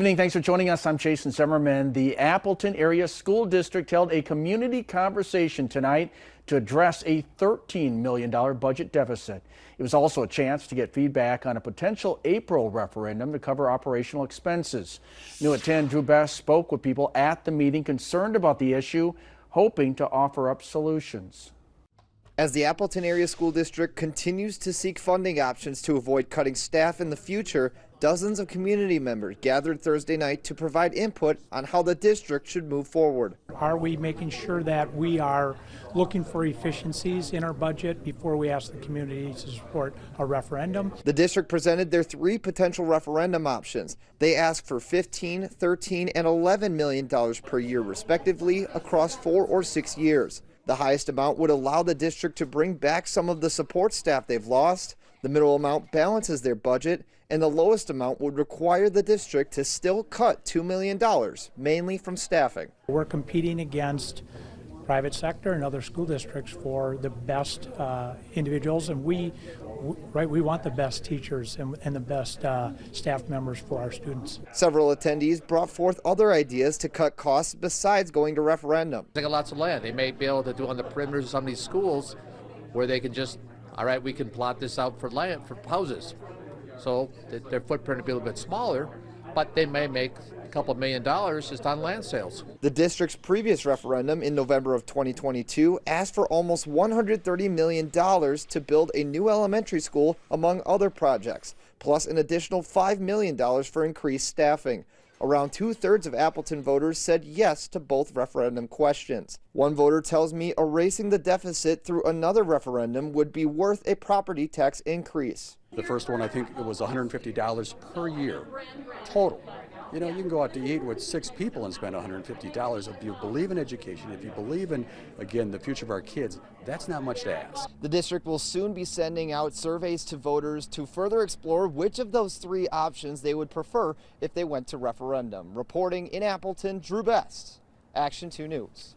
Evening, thanks for joining us. I'm Jason Zimmerman. The Appleton Area School District held a community conversation tonight to address a $13 million budget deficit. It was also a chance to get feedback on a potential April referendum to cover operational expenses. New at 10 Drew Best spoke with people at the meeting concerned about the issue, hoping to offer up solutions. As the Appleton Area School District continues to seek funding options to avoid cutting staff in the future, dozens of community members gathered Thursday night to provide input on how the district should move forward. Are we making sure that we are looking for efficiencies in our budget before we ask the community to support a referendum? The district presented their three potential referendum options. They asked for $15, $13, and $11 million per year respectively across 4 or 6 years. The highest amount would allow the district to bring back some of the support staff they've lost. The middle amount balances their budget, and the lowest amount would require the district to still cut $2 million, mainly from staffing. We're competing against private sector and other school districts for the best individuals, and we want the best teachers and the best staff members for our students. Several attendees brought forth other ideas to cut costs besides going to referendum. They got lots of land. They may be able to do on the perimeters of some of these schools where they can just, all right, we can plot this out for land, for houses. So their footprint will be a little bit smaller, but they may make a couple $1 million just on land sales. The district's previous referendum in November of 2022 asked for almost $130 million to build a new elementary school, among other projects, plus an additional $5 million for increased staffing. Around 2/3 of Appleton voters said yes to both referendum questions. One voter tells me erasing the deficit through another referendum would be worth a property tax increase. The first one, I think it was $150 per year total. You know, you can go out to eat with 6 people and spend $150. If you believe in education, if you believe in, again, the future of our kids, that's not much to ask. The district will soon be sending out surveys to voters to further explore which of those 3 options they would prefer if they went to referendum. Reporting in Appleton, Drew Best, Action 2 News.